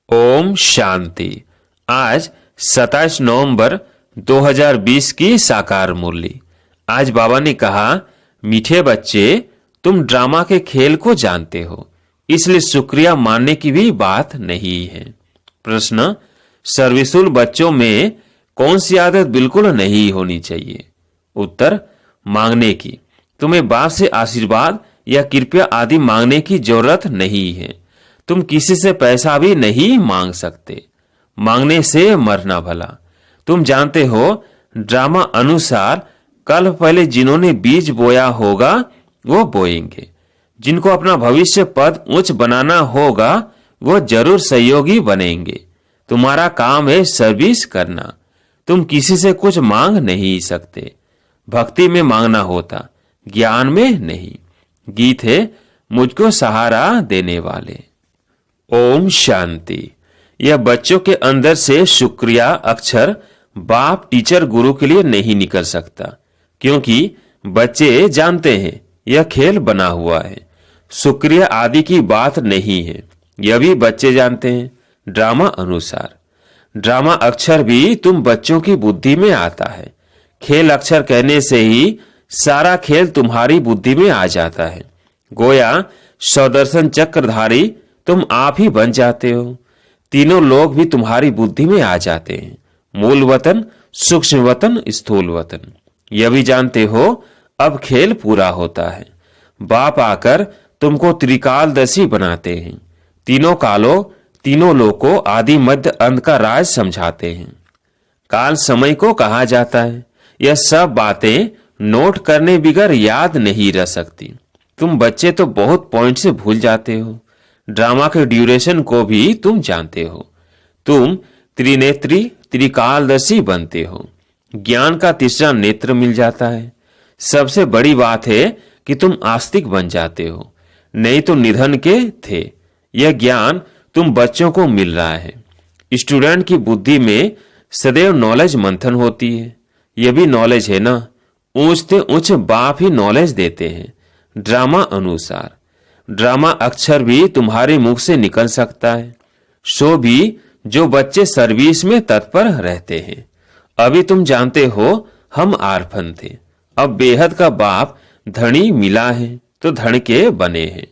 ओम शांति। आज 27 नवंबर 2020 की साकार मुरली। आज बाबा ने कहा, मीठे बच्चे, तुम ड्रामा के खेल को जानते हो, इसलिए शुक्रिया मानने की भी बात नहीं है। प्रश्न, सर्विसुल बच्चों में कौन सी आदत बिल्कुल नहीं होनी चाहिए? उत्तर, मांगने की। तुम्हें बाप से आशीर्वाद या कृपया आदि मांगने की जरूरत नहीं है। तुम किसी से पैसा भी नहीं मांग सकते। मांगने से मरना भला। तुम जानते हो, ड्रामा अनुसार कल पहले जिन्होंने बीज बोया होगा वो बोएंगे। जिनको अपना भविष्य पद उच्च बनाना होगा वो जरूर सहयोगी बनेंगे। तुम्हारा काम है सर्विस करना। तुम किसी से कुछ मांग नहीं सकते। भक्ति में मांगना होता, ज्ञान में नहीं। गीत है, मुझको सहारा देने वाले। ओम शांति। यह बच्चों के अंदर से शुक्रिया अक्षर बाप टीचर गुरु के लिए नहीं निकल सकता, क्योंकि बच्चे जानते हैं यह खेल बना हुआ है। शुक्रिया आदि की बात नहीं है, यह भी बच्चे जानते हैं। ड्रामा अनुसार ड्रामा अक्षर भी तुम बच्चों की बुद्धि में आता है। खेल अक्षर कहने से ही सारा खेल तुम्हारी बुद्धि में आ जाता है। गोया सौदर्शन चक्रधारी तुम आप ही बन जाते हो। तीनों लोग भी तुम्हारी बुद्धि में आ जाते हैं, मूल वतन, सूक्ष्म वतन, स्थूल वतन। यह भी जानते हो अब खेल पूरा होता है। बाप आकर तुमको त्रिकालदर्शी बनाते हैं। तीनों कालों, तीनों लोकों, आदि मध्य अंत का राज समझाते हैं। काल समय को कहा जाता है। यह सब बातें नोट करने बिगर याद नहीं रह सकती। तुम बच्चे तो बहुत पॉइंट से भूल जाते हो। ड्रामा के ड्यूरेशन को भी तुम जानते हो। तुम त्रिनेत्री त्रिकालदर्शी बनते हो। ज्ञान का तीसरा नेत्र मिल जाता है। सबसे बड़ी बात है कि तुम आस्तिक बन जाते हो, नहीं तो निधन के थे। यह ज्ञान तुम बच्चों को मिल रहा है। स्टूडेंट की बुद्धि में सदैव नॉलेज मंथन होती है। यह भी नॉलेज है ना। ऊंच से ऊंच बाप ही नॉलेज देते हैं। ड्रामा अनुसार ड्रामा अक्षर भी तुम्हारे मुख से निकल सकता है, सो भी जो बच्चे सर्विस में तत्पर रहते हैं। अभी तुम जानते हो हम आर्फन थे, अब बेहद का बाप धनी मिला है तो धन के बने हैं।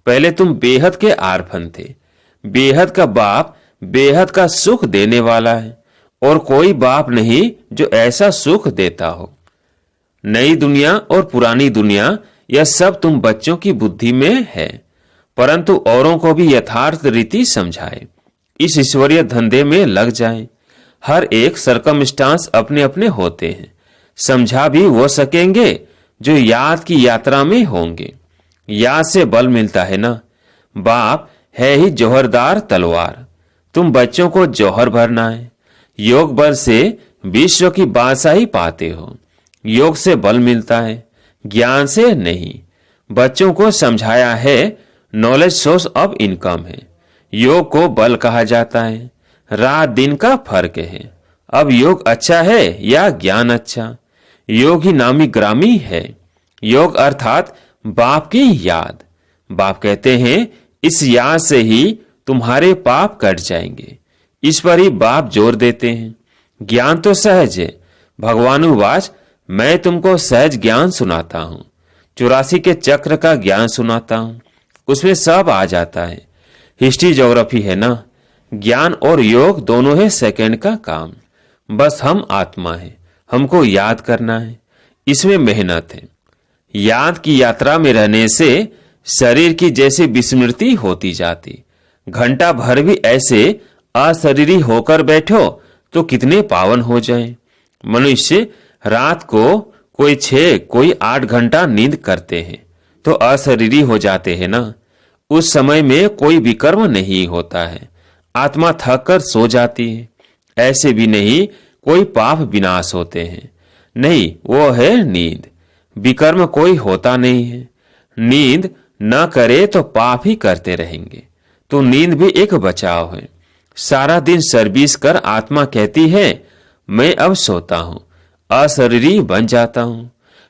पहले तुम बेहद के आर्फन थे। बेहद का बाप बेहद का सुख देने वाला है, और कोई बाप नहीं जो ऐसा सुख देता हो। नई दुनिया और पुरानी दुनिया, यह सब तुम बच्चों की बुद्धि में है, परंतु औरों को भी यथार्थ रीति समझाए। इस ईश्वरीय धंधे में लग जाएं। हर एक सरकमस्टांस अपने अपने होते हैं। समझा भी वो सकेंगे जो याद की यात्रा में होंगे। याद से बल मिलता है ना। बाप है ही जौहरदार तलवार। तुम बच्चों को जौहर भरना है। योग बल से विश्व की बादशाही पाते हो। योग से बल मिलता है, ज्ञान से नहीं। बच्चों को समझाया है नॉलेज सोर्स ऑफ इनकम है। योग को बल कहा जाता है। रात दिन का फर्क है। अब योग अच्छा है या ज्ञान अच्छा? योग ही नामी ग्रामी है। योग अर्थात बाप की याद। बाप कहते हैं इस याद से ही तुम्हारे पाप कट जाएंगे। इस पर ही बाप जोर देते हैं। ज्ञान तो सहज है। भगवानुवाच, मैं तुमको सहज ज्ञान सुनाता हूं। 84 के चक्र का ज्ञान सुनाता हूं। उसमें सब आ जाता है। हिस्ट्री ज्योग्राफी है ना। ज्ञान और योग दोनों है सेकंड का काम। बस हम आत्मा है, हमको याद करना है। इसमें मेहनत है। याद की यात्रा में रहने से शरीर की जैसे विस्मृति होती जाती। घंटा भर भी ऐसे अशरीरी होकर बैठो तो कितने पावन हो जाएं। मनुष्य रात को कोई 6 कोई 8 घंटा नींद करते हैं तो अशरीरी हो जाते हैं ना। उस समय में कोई विकर्म नहीं होता है। आत्मा थक कर सो जाती है। ऐसे भी नहीं कोई पाप विनाश होते हैं। नहीं, वो है नींद। विकर्म कोई होता नहीं है। नींद न करे तो पाप ही करते रहेंगे। तो नींद भी एक बचाव है। सारा दिन सर्विस कर आत्मा कहती है मैं अब सोता हूं, अशरीरी बन जाता हूं।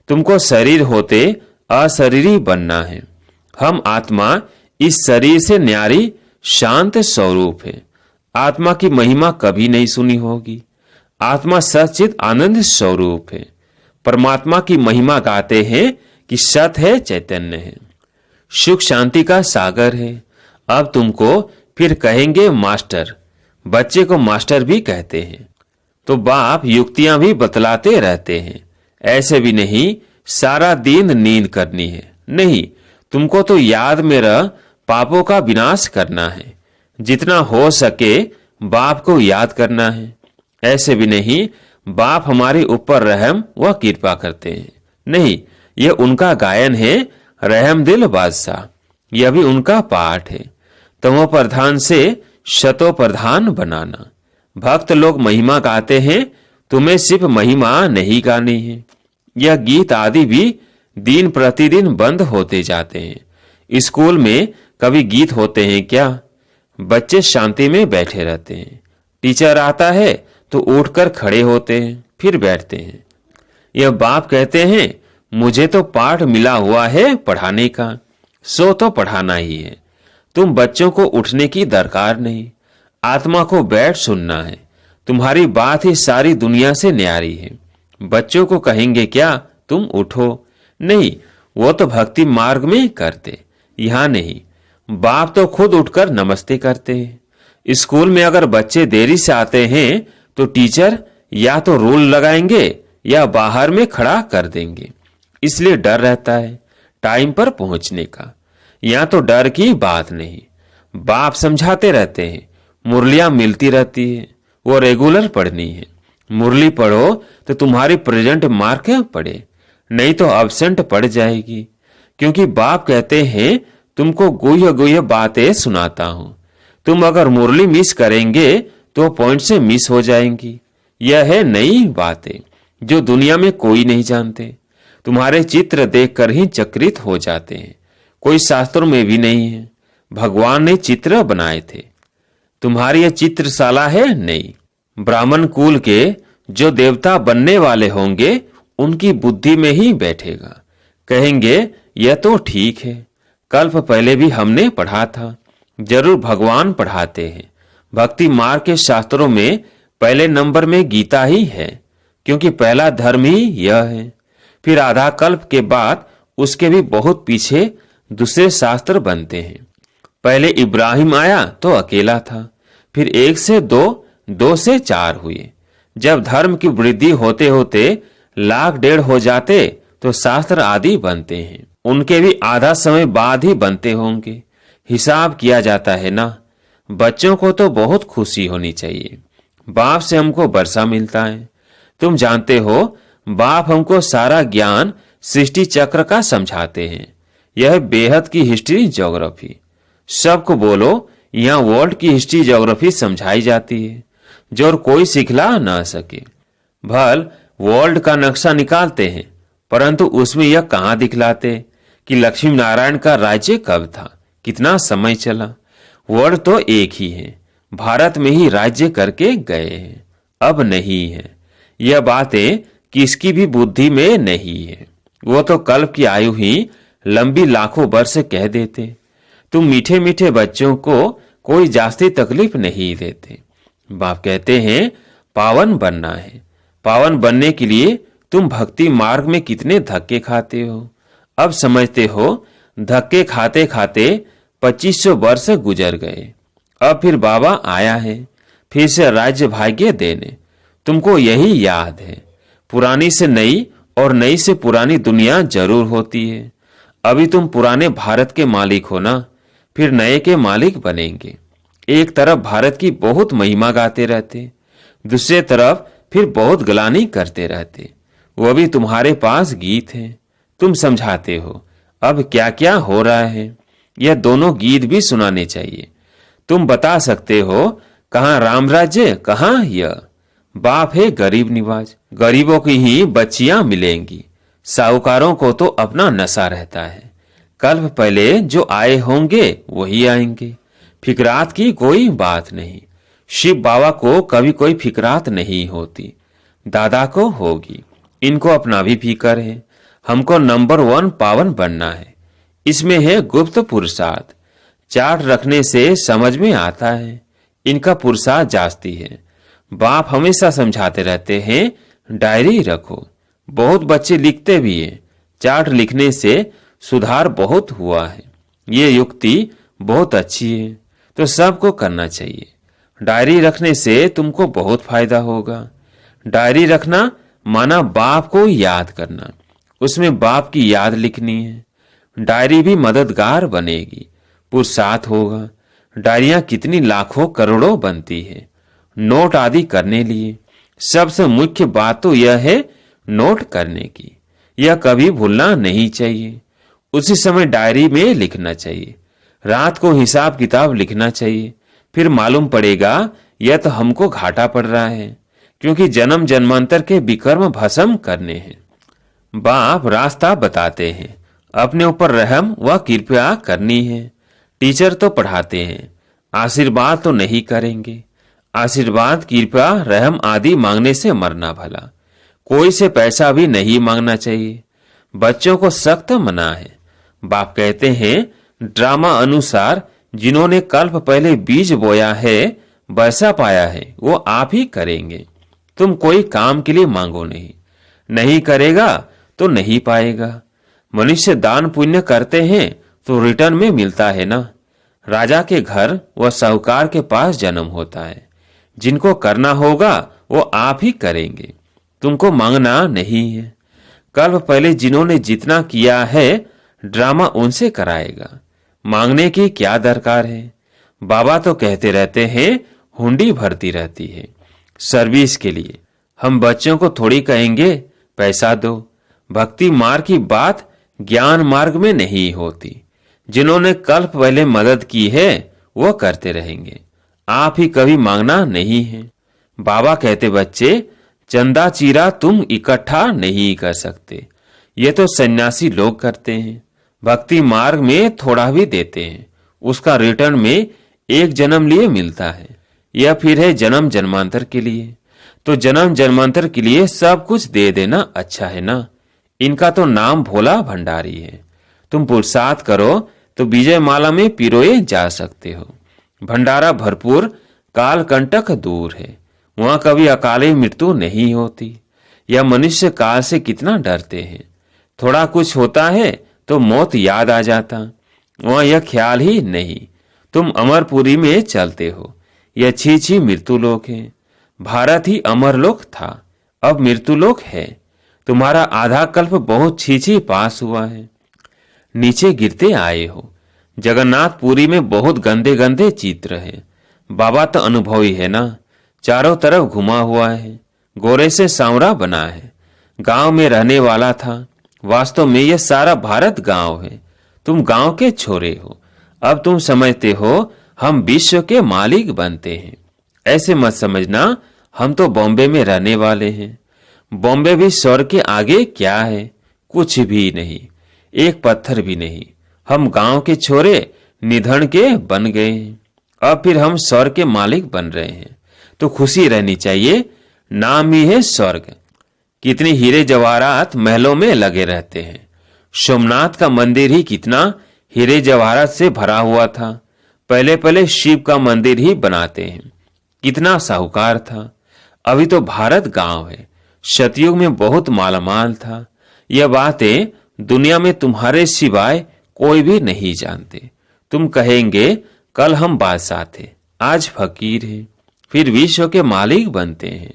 तुमको शरीर होते अशरीरी बनना है। हम आत्मा इस शरीर से न्यारी शांत स्वरूप है। आत्मा की महिमा कभी नहीं सुनी होगी। आत्मा सच्चित आनंद स्वरूप है। परमात्मा की महिमा गाते हैं कि सत है, चैतन्य है, सुख शांति का सागर है। अब तुमको फिर कहेंगे मास्टर। बच्चे को मास्टर भी कहते हैं। तो बाप युक्तियां भी बतलाते रहते हैं। ऐसे भी नहीं सारा दिन नींद करनी है, नहीं, तुमको तो याद में रह पापों का विनाश करना है। जितना हो सके बाप को याद करना है। ऐसे भी नहीं बाप हमारे ऊपर रहम व कृपा करते हैं, नहीं, यह उनका गायन है, रहम दिल बादशाह। यह भी उनका पाठ है। तमो प्रधान से शतो प्रधान बनाना। भक्त लोग महिमा गाते हैं, तुम्हें सिर्फ महिमा नहीं गानी है। यह गीत आदि भी दिन प्रतिदिन बंद होते जाते हैं। स्कूल में कभी गीत होते हैं क्या? बच्चे शांति में बैठे रहते हैं। टीचर आता है तो उठकर खड़े होते हैं, फिर बैठते हैं। यह बाप कहते हैं मुझे तो पाठ मिला हुआ है पढ़ाने का, सो तो पढ़ाना ही है। तुम बच्चों को उठने की दरकार नहीं, आत्मा को बैठ सुनना है। तुम्हारी बात ही सारी दुनिया से न्यारी है। बच्चों को कहेंगे क्या तुम उठो? नहीं, वो तो भक्ति मार्ग में करते, यहां नहीं। बाप तो खुद उठकर नमस्ते करते हैं। स्कूल में अगर बच्चे देरी से आते हैं तो टीचर या तो रूल लगाएंगे या बाहर में खड़ा कर देंगे। इसलिए डर रहता है टाइम पर पहुंचने का। यहां तो डर की बात नहीं। बाप समझाते रहते हैं, मुरलियां मिलती रहती है, वो रेगुलर पढ़नी है। मुरली पढ़ो तो तुम्हारी प्रेजेंट मार्क पड़े, नहीं तो अब्सेंट पड़ जाएगी। क्योंकि बाप कहते हैं तुमको गुह्य गुह्य बातें सुनाता हूं। तुम अगर मुरली मिस करेंगे तो पॉइंट से मिस हो जाएंगी। यह है नई बातें जो दुनिया में कोई नहीं जानते। तुम्हारे चित्र देखकर ही चकित हो जाते हैं। कोई शास्त्रों में भी नहीं है। भगवान ने चित्र बनाए थे। तुम्हारी यह चित्रशाला है नहीं। ब्राह्मण कुल के जो देवता बनने वाले होंगे उनकी बुद्धि में ही बैठेगा। कहेंगे यह तो ठीक है, कल्प पहले भी हमने पढ़ा था। जरूर भगवान पढ़ाते हैं। भक्ति मार्ग के शास्त्रों में पहले नंबर में गीता ही है, क्योंकि पहला धर्म ही यह है। फिर आधा कल्प के बाद उसके भी बहुत पीछे दूसरे शास्त्र बनते हैं। पहले इब्राहिम आया तो अकेला था, फिर 1 से 2, 2 से 4 हुए। जब धर्म की वृद्धि होते होते 1,00,000-1,500,000 हो जाते तो शास्त्र आदि बनते हैं। उनके भी आधा समय बाद ही बनते होंगे। हिसाब किया जाता है ना। बच्चों को तो बहुत खुशी होनी चाहिए। बाप से हमको वर्षा मिलता है। तुम जानते हो बाप हमको सारा ज्ञान सृष्टि चक्र का समझाते हैं। यह बेहद की हिस्ट्री ज्योग्राफी। सबको बोलो यहाँ वर्ल्ड की हिस्ट्री ज्योग्राफी समझाई जाती है, जो कोई सिखला ना सके। भल वर्ल्ड का नक्शा निकालते हैं, परंतु उसमें यह कहाँ दिखलाते कि लक्ष्मी नारायण का राज्य कब था, कितना समय चला। वर्ल्ड तो एक ही है, भारत में ही राज्य करके गए हैं, अब नहीं है। यह बातें किसकी भी बुद्धि में नहीं है। वो तो कल्प की आयु ही लंबी लाखों वर्ष कह देते। तुम मीठे मीठे बच्चों को कोई जास्ती तकलीफ नहीं देते। बाप कहते हैं पावन बनना है। पावन बनने के लिए तुम भक्ति मार्ग में कितने धक्के खाते हो। अब समझते हो धक्के खाते खाते 2500 वर्ष गुजर गए। अब फिर बाबा आया है फिर से राज्य भाग्य देने। तुमको यही याद है, पुरानी से नई और नई से पुरानी दुनिया जरूर होती है। अभी तुम पुराने भारत के मालिक हो ना, फिर नए के मालिक बनेंगे। एक तरफ भारत की बहुत महिमा गाते रहते, दूसरे तरफ फिर बहुत गलानी करते रहते। वो भी तुम्हारे पास गीत है, तुम समझाते हो अब क्या क्या हो रहा है। यह दोनों गीत भी सुनाने चाहिए। तुम बता सकते हो कहाँ राम राज्य, कहाँ यह। बाप है गरीब निवाज, गरीबों की ही बच्चियां मिलेंगी। साहूकारों को तो अपना नशा रहता है। कल्प पहले जो आए होंगे वही आएंगे। फिक्रात की कोई बात नहीं। शिव बाबा को कभी कोई फिक्रात नहीं होती, दादा को होगी। इनको अपना भी फिक्र है। हमको नंबर 1 पावन बनना है। इसमें है गुप्त पुरुषार्थ। चार्ट रखने से समझ में आता है। इनका पुरुषार्थ जास्ती है। बाप हमेशा समझाते रहते हैं, डायरी रखो। बहुत बच्चे लिखते भी हैं, चार्ट लिखने से सुधार बहुत हुआ है। ये युक्ति बहुत अच्छी है, तो सबको करना चाहिए। डायरी रखने से तुमको बहुत फायदा होगा। डायरी रखना माना बाप को याद करना, उसमें बाप की याद लिखनी है। डायरी भी मददगार बनेगी, पुरुषार्थ होगा। डायरियां कितनी लाखों करोड़ों बनती है नोट आदि करने लिए। सबसे मुख्य बात तो यह है नोट करने की। यह कभी भूलना नहीं चाहिए। उसी समय डायरी में लिखना चाहिए। रात को हिसाब किताब लिखना चाहिए। फिर मालूम पड़ेगा यह तो हमको घाटा पड़ रहा है, क्योंकि जन्म जन्मांतर के विकर्म भस्म करने हैं। बाप रास्ता बताते हैं, अपने ऊपर रहम व कृपया करनी है। टीचर तो पढ़ाते हैं, आशीर्वाद तो नहीं करेंगे। आशीर्वाद कृपया रहम आदि मांगने से मरना भला। कोई से पैसा भी नहीं मांगना चाहिए। बच्चों को सख्त मना है। बाप कहते हैं, ड्रामा अनुसार जिन्होंने कल्प पहले बीज बोया है वैसा पाया है वो आप ही करेंगे। तुम कोई काम के लिए मांगो नहीं, नहीं करेगा तो नहीं पाएगा। मनुष्य दान पुण्य करते हैं तो रिटर्न में मिलता है ना। राजा के घर व साहूकार के पास जन्म होता है। जिनको करना होगा वो आप ही करेंगे, तुमको मांगना नहीं है। कल्प पहले जिन्होंने जितना किया है ड्रामा उनसे कराएगा। मांगने की क्या दरकार है। बाबा तो कहते रहते हैं हुंडी भरती रहती है सर्विस के लिए। हम बच्चों को थोड़ी कहेंगे पैसा दो। भक्ति मार्ग की बात ज्ञान मार्ग में नहीं होती। जिन्होंने कल्प पहले मदद की है वो करते रहेंगे, आप ही कभी मांगना नहीं है। बाबा कहते बच्चे चंदा चीरा तुम इकट्ठा नहीं कर सकते, ये तो सन्यासी लोग करते हैं। भक्ति मार्ग में थोड़ा भी देते हैं, उसका रिटर्न में एक जन्म लिए मिलता है। यह फिर है जन्म जन्मांतर के लिए। तो जन्म जन्मांतर के लिए सब कुछ दे देना अच्छा है ना। इनका तो नाम भोला भंडारी है। तुम पुरुषार्थ करो तो विजय माला में पिरोए जा सकते हो। भंडारा भरपूर, काल कंटक दूर है। वहां कभी अकाले मृत्यु नहीं होती। यह मनुष्य काल से कितना डरते हैं। थोड़ा कुछ होता है तो मौत याद आ जाता, वहां यह ख्याल ही नहीं। तुम अमरपुरी में चलते हो, यह छी मृत्यु लोक है। भारत ही अमरलोक था, अब मृत्यु लोक है। तुम्हारा आधा कल्प बहुत छी पास हुआ है, नीचे गिरते आए हो। जगन्नाथपुरी में बहुत गंदे गंदे चित्र है। बाबा तो अनुभवी है ना, चारों तरफ घुमा हुआ है, गोरे से सांवरा बना है। गांव में रहने वाला था, वास्तव में यह सारा भारत गांव है। तुम गांव के छोरे हो। अब तुम समझते हो हम विश्व के मालिक बनते हैं। ऐसे मत समझना, हम तो बॉम्बे में रहने वाले हैं। बॉम्बे भी स्वर्ग के आगे क्या है, कुछ भी नहीं, एक पत्थर भी नहीं। हम गांव के छोरे निधन के बन गए हैं। अब फिर हम स्वर्ग के मालिक बन रहे हैं, तो खुशी रहनी चाहिए। नाम ही है स्वर्ग। कितने हीरे जवाहरात महलों में लगे रहते हैं। सोमनाथ का मंदिर ही कितना हीरे जवाहरात से भरा हुआ था। पहले पहले शिव का मंदिर ही बनाते हैं। कितना साहूकार था। अभी तो भारत गांव है, सतयुग में बहुत मालामाल था। यह बातें दुनिया में तुम्हारे सिवाय कोई भी नहीं जानते। तुम कहेंगे कल हम बादशाह थे, आज फकीर हैं, फिर विश्व के मालिक बनते हैं।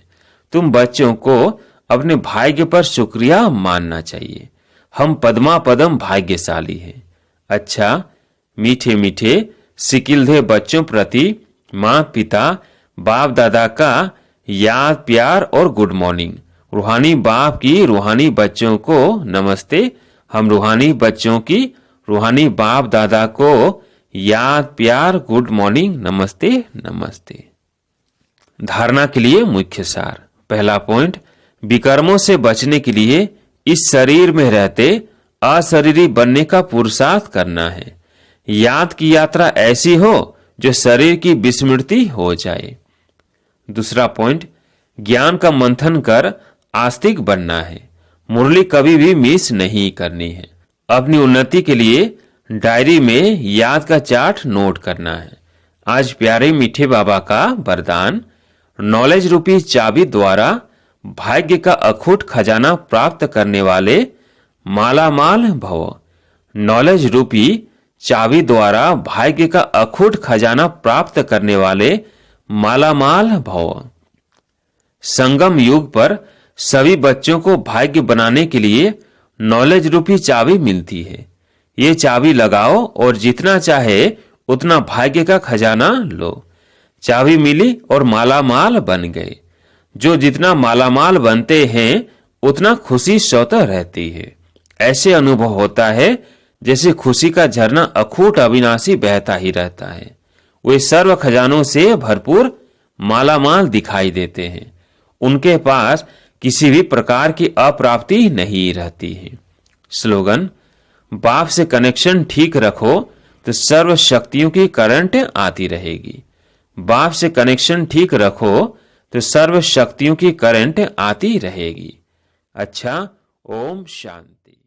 तुम बच्चों को अपने भाग्य पर शुक्रिया मानना चाहिए। हम पद्मा पदम भाग्यशाली हैं। अच्छा, मीठे मीठे सिकिलधे बच्चों प्रति माँ पिता बाप दादा का याद प्यार और गुड मॉर्निंग। रूहानी बाप की रूहानी बच्चों को नमस्ते। हम रूहानी बच्चों की रूहानी बाप दादा को याद प्यार गुड मॉर्निंग नमस्ते नमस्ते। धारणा के लिए मुख्य सार। पहला पॉइंट, विकर्मों से बचने के लिए इस शरीर में रहते अशरीरी बनने का पुरुषार्थ करना है। याद की यात्रा ऐसी हो जो शरीर की विस्मृति हो जाए। दूसरा पॉइंट, ज्ञान का मंथन कर आस्तिक बनना है। मुरली कभी भी मिस नहीं करनी है। अपनी उन्नति के लिए डायरी में याद का चार्ट नोट करना है। आज प्यारे मीठे बाबा का वरदान, नॉलेज रूपी चाबी द्वारा भाग्य का अखूट खजाना प्राप्त करने वाले मालामाल भव। नॉलेज रूपी चाबी द्वारा भाग्य का अखूट खजाना प्राप्त करने वाले मालामाल भव। संगम युग पर सभी बच्चों को भाग्य बनाने के लिए नॉलेज रूपी चाबी मिलती है। ये चाबी लगाओ और जितना चाहे उतना भाग्य का खजाना लो। चाबी मिली और मालामाल बन गए। जो जितना मालामाल बनते हैं उतना खुशी स्वतः रहती है। ऐसे अनुभव होता है जैसे खुशी का झरना अखूट अविनाशी बहता ही रहता है। वे सर्व खजानों से भरपूर मालामाल दिखाई देते हैं। उनके पास किसी भी प्रकार की अप्राप्ति नहीं रहती है। स्लोगन, बाप से कनेक्शन ठीक रखो तो सर्व शक्तियों की करंट आती रहेगी। बाप से कनेक्शन ठीक रखो तो सर्व शक्तियों की करंट आती रहेगी। अच्छा, ओम शांति।